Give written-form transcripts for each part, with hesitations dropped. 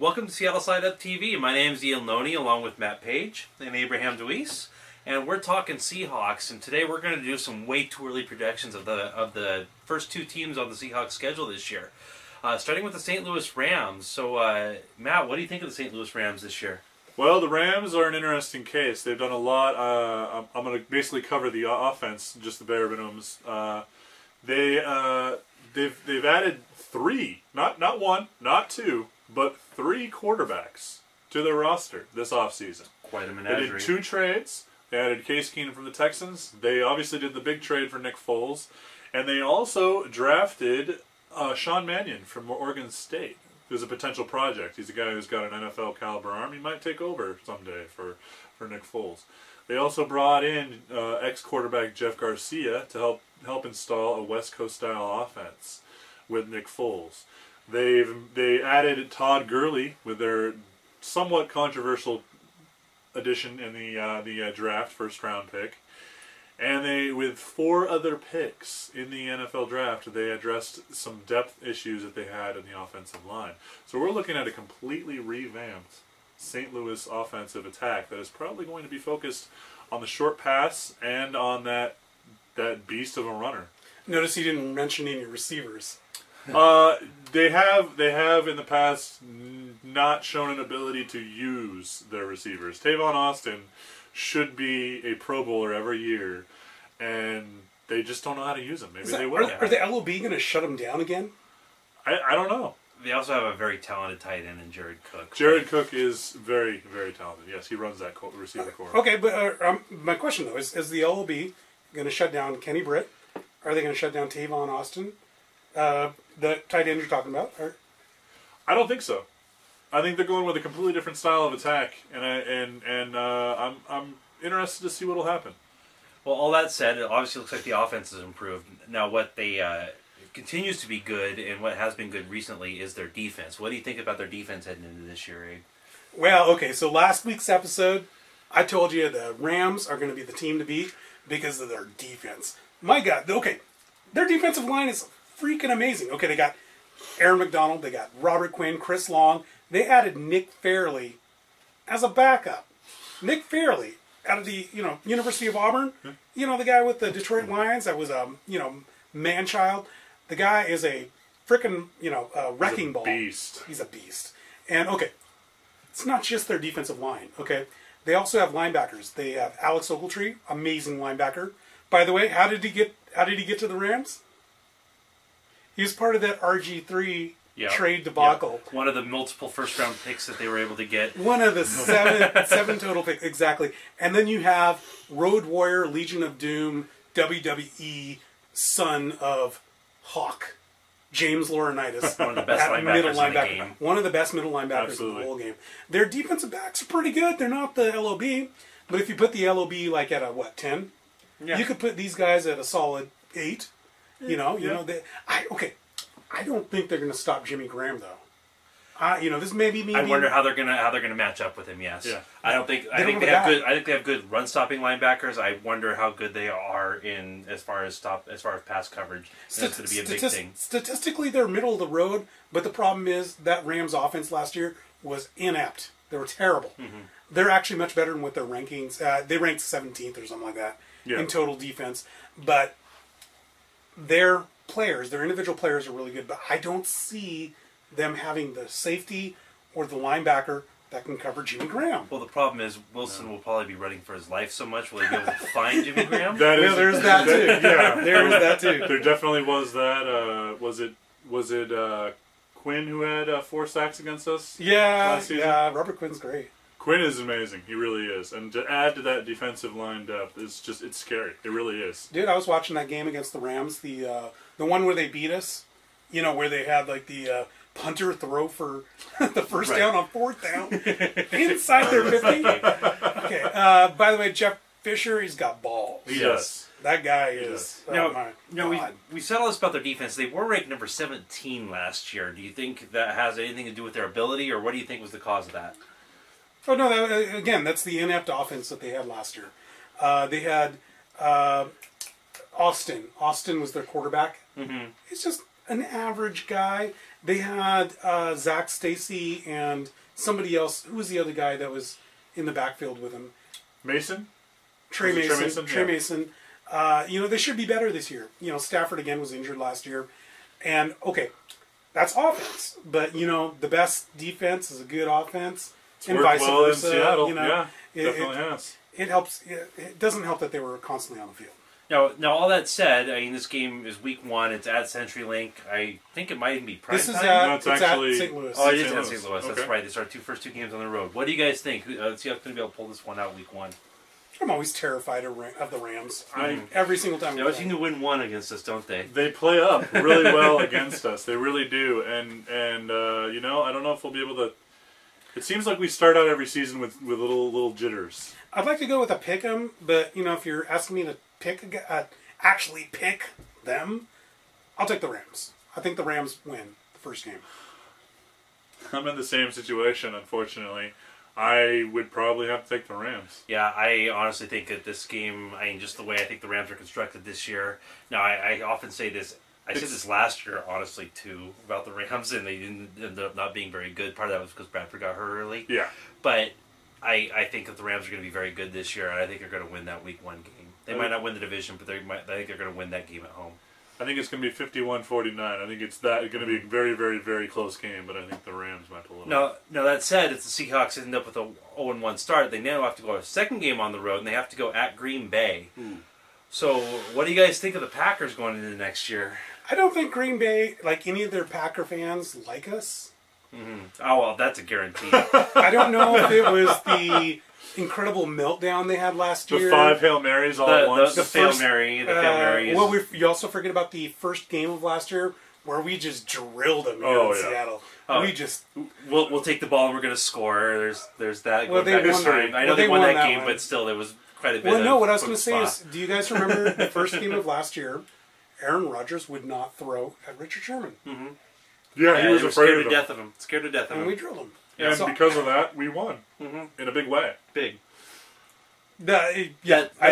Welcome to Seattle Side Up TV. My name is Ian Loney, along with Matt Page and Abraham Deweese, and we're talking Seahawks. And today we're going to do some way too early projections of the first two teams on the Seahawks schedule this year, starting with the St. Louis Rams. So, Matt, what do you think of the St. Louis Rams this year? Well, the Rams are an interesting case. They've done a lot. I'm going to basically cover the offense, just the bare minimums. They've added three, not one, not two, but three quarterbacks to their roster this offseason. Quite a menagerie. They did two trades. They added Case Keenum from the Texans. They obviously did the big trade for Nick Foles. And they also drafted Sean Mannion from Oregon State. There's a potential project. He's a guy who's got an NFL caliber arm. He might take over someday for Nick Foles. They also brought in ex-quarterback Jeff Garcia to help install a West Coast style offense with Nick Foles. They added Todd Gurley with their somewhat controversial addition in the draft, first round pick. And with four other picks in the NFL draft, they addressed some depth issues that they had in the offensive line. So we're looking at a completely revamped St. Louis offensive attack that is probably going to be focused on the short pass and on that beast of a runner. Notice you didn't mention any receivers. They have in the past not shown an ability to use their receivers. Tavon Austin should be a Pro Bowler every year, and they just don't know how to use him. Maybe they will. Are the LOB going to shut him down again? I don't know. They also have a very talented tight end in Jared Cook. Jared Cook is very, very talented. Yes, he runs that receiver core. Okay, but my question, though, is the LOB going to shut down Kenny Britt? Are they going to shut down Tavon Austin? The tight end you're talking about? I don't think so. I think they're going with a completely different style of attack, and I'm interested to see what will happen. Well, all that said, it obviously looks like the offense has improved. Now, what they continues to be good, and what has been good recently, is their defense. What do you think about their defense heading into this year, Abe? Well, okay, so last week's episode, I told you the Rams are going to be the team to beat because of their defense. My God, okay, their defensive line is freaking amazing. Okay, they got Aaron McDonald, they got Robert Quinn, Chris Long. They added Nick Fairley as a backup. Nick Fairley out of the University of Auburn. The guy with the Detroit Lions that was man-child. The guy is a freaking wrecking ball. Beast. He's a beast. And okay, it's not just their defensive line. Okay, they also have linebackers. They have Alex Ogletree, amazing linebacker. By the way, how did he get to the Rams? He was part of that RG3 trade debacle. Yep. One of the multiple first-round picks that they were able to get. One of the seven total picks, exactly. And then you have Road Warrior, Legion of Doom, WWE, son of Hawk, James Laurinaitis. One of the best linebackers in the game. One of the best middle linebackers in the whole game. Their defensive backs are pretty good. They're not the LOB. But if you put the LOB like at a, 10? Yeah. You could put these guys at a solid 8. I don't think they're going to stop Jimmy Graham though. This may be me. I wonder how they're gonna match up with him. Yes, yeah. I think they have good run stopping linebackers. I wonder how good they are as far as pass coverage. That's going to be a big thing. Statistically, they're middle of the road, but the problem is that Rams offense last year was inept. They were terrible. Mm-hmm. They're actually much better than what their rankings. They ranked 17th or something like that in total defense, but their individual players are really good, but I don't see them having the safety or the linebacker that can cover Jimmy Graham. Well, the problem is Wilson will probably be running for his life so much. Will he be able to find Jimmy Graham? There's that too. Yeah, there is that too. There definitely was that. Was it Quinn who had 4 sacks against us? Last season? Yeah. Robert Quinn's great. Quinn is amazing. He really is. And to add to that defensive line depth, it's scary. It really is. Dude, I was watching that game against the Rams, the one where they beat us, where they had like the punter throw for the first down on 4th down inside their 50. Okay. By the way, Jeff Fisher, he's got balls. He does. That guy is. We said all this about their defense. They were ranked number 17 last year. Do you think that has anything to do with their ability, or what do you think was the cause of that? Oh, no, again, that's the inept offense that they had last year. They had Austin. Austin was their quarterback. Mm-hmm. an average guy. They had Zach Stacy and somebody else. Who was the other guy that was in the backfield with him? Mason? Trey Was it Mason. Trey Yeah. Mason. They should be better this year. Stafford again was injured last year. And, okay, that's offense. But, the best defense is a good offense. And Worked vice well versa. in Seattle. Yeah, Definitely has. It helps. It doesn't help that they were constantly on the field. Now, all that said, I mean, this game is week 1. It's at CenturyLink. I think it might even be prime This is time. No, it's it's actually- at St. Louis. Oh, it is St. at Louis. St. Louis. That's Okay. right. They start first two games on the road. What do you guys think? Seahawks going to be able to pull this one out week 1? I'm always terrified of the Rams. I- Every single time. They always seem to win one against us, don't they? They play up really well against us. They really do. And I don't know if we'll be able to. It seems like we start out every season with little jitters. I'd like to go with a pick 'em, but if you're asking me to actually pick them, I'll take the Rams. I think the Rams win the first game. I'm in the same situation, unfortunately. I would probably have to take the Rams. Yeah, I honestly think that this game, I mean, just the way I think the Rams are constructed this year. Now, I often say this. I said this last year, honestly, too, about the Rams, and they didn't end up not being very good. Part of that was because Bradford got hurt early. Yeah. But I think that the Rams are going to be very good this year, and I think they're going to win that week 1 game. They might not win the division, but I think they're going to win that game at home. I think it's going to be 51-49. I think it's going to be a very, very, very close game, but I think the Rams might pull it off. Now, that said, if the Seahawks end up with a 0-1 start, they now have to go a second game on the road, and they have to go at Green Bay. So, what do you guys think of the Packers going into next year? I don't think Green Bay, like any of their Packer fans, like us. Oh, well, that's a guarantee. I don't know if it was the incredible meltdown they had last The year. 5 Hail Marys all at once. The Hail Mary is... Well, you also forget about the first game of last year where we just drilled them here in Seattle. We just... We'll take the ball and we're going to score. There's that. Well, going they back won in time. that. I know Well, they they won won that that game, one. but still, there was quite a bit Well, of no, what I was going to say chutzpah. is, do you guys remember the first game of last year? Aaron Rodgers would not throw at Richard Sherman. Yeah, he was they were afraid scared of to him. death of him. Scared to death of And him. we drilled him. And So- because of that, we won. In a big way. Big. I That think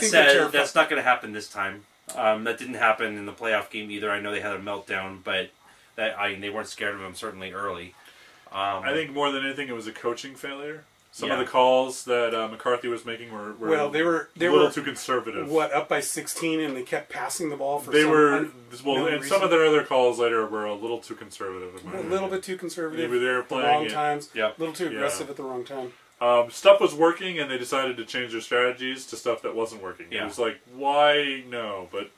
said, they're terrified. that's not going to happen this time. That didn't happen in the playoff game either. I know they had a meltdown, but they weren't scared of him certainly early. I think more than anything, it was a coaching failure. Some Yeah. of the calls that McCarthy was making were Well, they were a little too conservative. up by 16, and they kept passing the ball for They some were and some reason. of their other calls later were a little too conservative. In my a opinion. little bit too conservative. Maybe they were at the playing wrong it. times. Yeah. A little too aggressive at the wrong time. Stuff was working, and they decided to change their strategies to stuff that wasn't working. Yeah. It was like, why no? But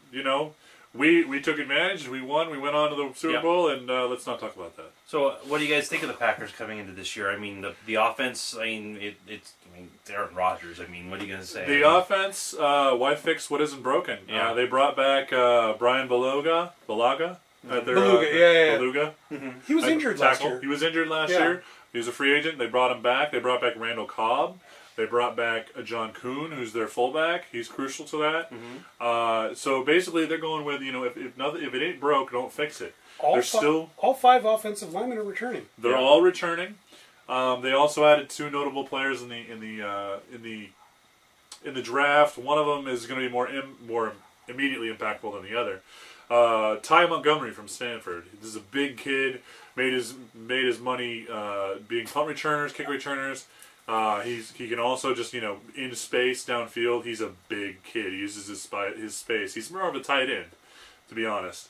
we took advantage. We won. We went on to the Super Yeah. Bowl, and let's not talk about that. So, what do you guys think of the Packers coming into this year? I mean, the offense. I mean, it's Aaron Rodgers. I mean, what are you going to say? The offense, why fix what isn't broken? Yeah. They brought back Brian Balaga. At their, Beluga, yeah. Beluga. He was injured last Tackle. year. He was injured last Yeah. year. He was a free agent. They brought him back. They brought back Randall Cobb. They brought back John Kuhn, who's their fullback. He's crucial to that. So basically, they're going with if it ain't broke, don't fix it. All 5 offensive linemen are returning. They're all returning. They also added 2 notable players in the draft. One of them is going to be more immediately impactful than the other. Ty Montgomery from Stanford. This is a big kid. Made his money being punt returners, kick returners. He can also just in space downfield. He's a big kid. He uses his space. He's more of a tight end, to be honest.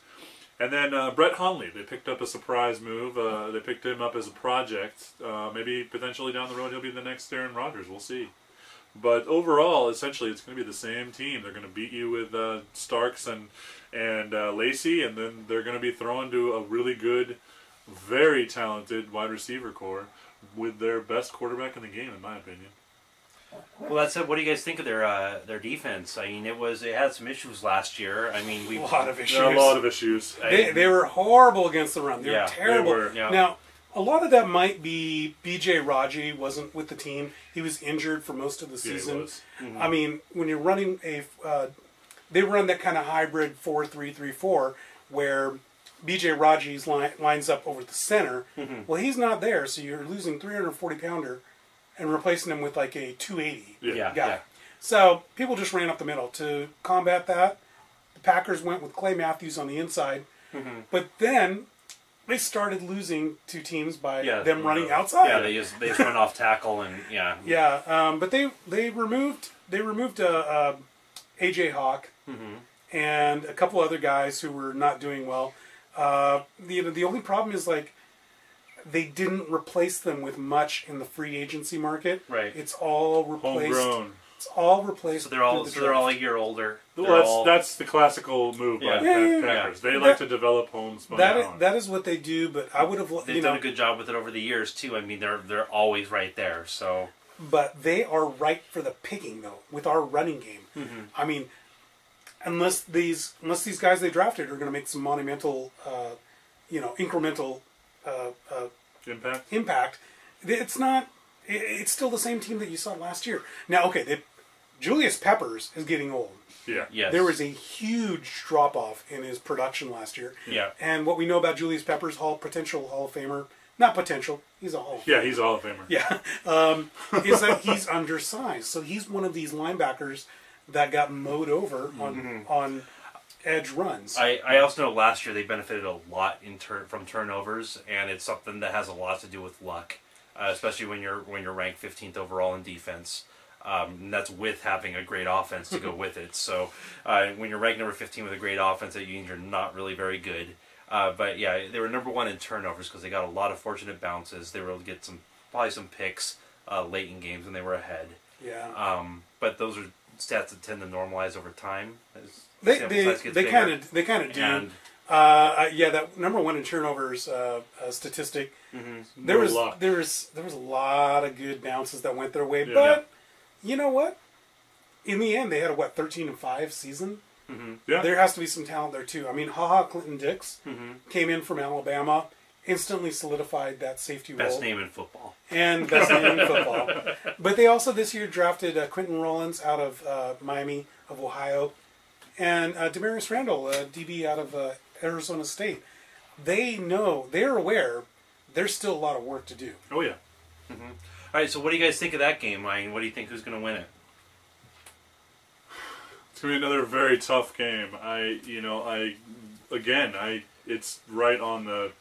And then Brett Hundley. They picked up a surprise move. They picked him up as a project. Maybe potentially down the road he'll be the next Aaron Rodgers. We'll see. But overall, essentially, it's going to be the same team. They're going to beat you with Starks and Lacey, and then they're going to be thrown to a really good, very talented wide receiver core with their best quarterback in the game, in my opinion. Well, that said, what do you guys think of their defense? I mean, it had some issues last year. I mean, A lot of issues. There are a lot of issues. They were horrible against the run. They were Yeah, terrible. they were. Yeah. Now, a lot of that might be B.J. Raji wasn't with the team. He was injured for most of the Yeah, he season. was. I mean, when you're running they run that kind of hybrid 4-3-3-4 where B.J. Raji lines up over the center. Well, he's not there, so you're losing 340-pounder and replacing him with like a 280 Yeah, guy. yeah. So people just ran up the middle. To combat that, the Packers went with Clay Matthews on the inside, But then they started losing to teams by Yeah, them running outside. Yeah, they just run off tackle and yeah. Yeah, but they removed AJ Hawk and a couple other guys who were not doing well. The only problem is like they didn't replace them with much in the free agency market. Right. It's all replaced. Homegrown. It's all replaced. So they're all through the they're all a draft. year older. Well, that's the classical move by the Packers. They like to develop homes. That is what they do. But I would have They've done a good job with it over the years too. I mean, they're always right there. So. But they are ripe for the picking though with our running game. I mean, unless these guys they drafted are going to make some monumental, incremental impact, it's not. It's still the same team that you saw last year. Now, okay, Julius Peppers is getting old. Yeah. Yes. There was a huge drop off in his production last year. Yeah. And what we know about Julius Peppers, potential Hall of Famer, not potential, he's a Hall of Famer. Yeah, he's a Hall of Famer. Yeah, is that he's undersized. So he's one of these linebackers that got mowed over on edge runs. I also know last year they benefited a lot from turnovers, and it's something that has a lot to do with luck, especially when you're ranked 15th overall in defense. And that's with having a great offense to go with it. So when you're ranked number 15 with a great offense, that means you're not really very good. But yeah, they were number 1 in turnovers because they got a lot of fortunate bounces. They were able to get probably some picks late in games when they were ahead. Yeah. But those are stats that tend to normalize over time. As They kind of do. And, that number 1 in turnovers statistic. There was a lot of good bounces that went their way, but you know what? In the end, they had a 13-5 season. Yeah. There has to be some talent there too. I mean, Clinton Dix came in from Alabama, instantly solidified that safety role. best name in football. And best name in football. But they also this year drafted Quentin Rollins out of Miami of Ohio, and Demarius Randall, DB out of Arizona State. They're aware. There's still a lot of work to do. Oh yeah. All right, so what do you guys think of that game, Ryan? What do you think? Who's going to win it? It's gonna be another very tough game. It's right on the.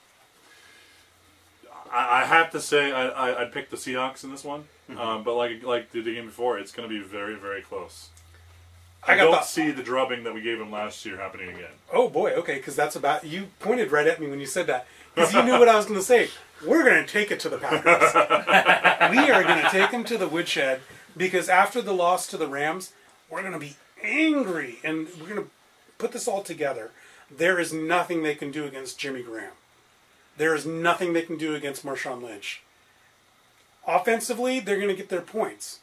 I have to say I'd pick the Seahawks in this one, but like the game before, it's going to be very, very close. I don't see the drubbing that we gave them last year happening again. Oh boy, okay, because you pointed right at me when you said that, because you knew what I was going to say. We're going to take it to the Packers. We are going to take them to the woodshed, because after the loss to the Rams, we're going to be angry, and we're going to put this all together. There is nothing they can do against Jimmy Graham. There is nothing they can do against Marshawn Lynch. Offensively, they're going to get their points,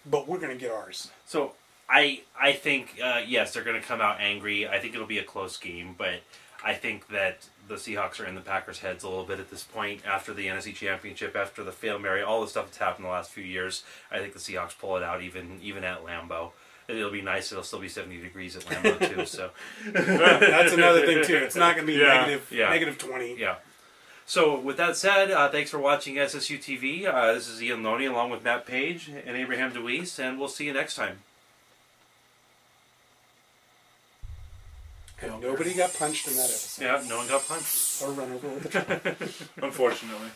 but we're going to get ours. So I think, yes, they're going to come out angry. I think it'll be a close game, but I think that the Seahawks are in the Packers' heads a little bit at this point after the NFC Championship, after the Hail Mary, all the stuff that's happened the last few years. I think the Seahawks pull it out even at Lambeau. It'll be nice. It'll still be 70 degrees at Lambeau, too. So that's another thing, too. It's not going to be negative 20. Yeah. So with that said, thanks for watching SSU TV. This is Ian Loney along with Matt Page and Abraham DeWeese, and we'll see you next time. And nobody got punched in that episode. Yeah, no one got punched. Or run over with a truck. Unfortunately.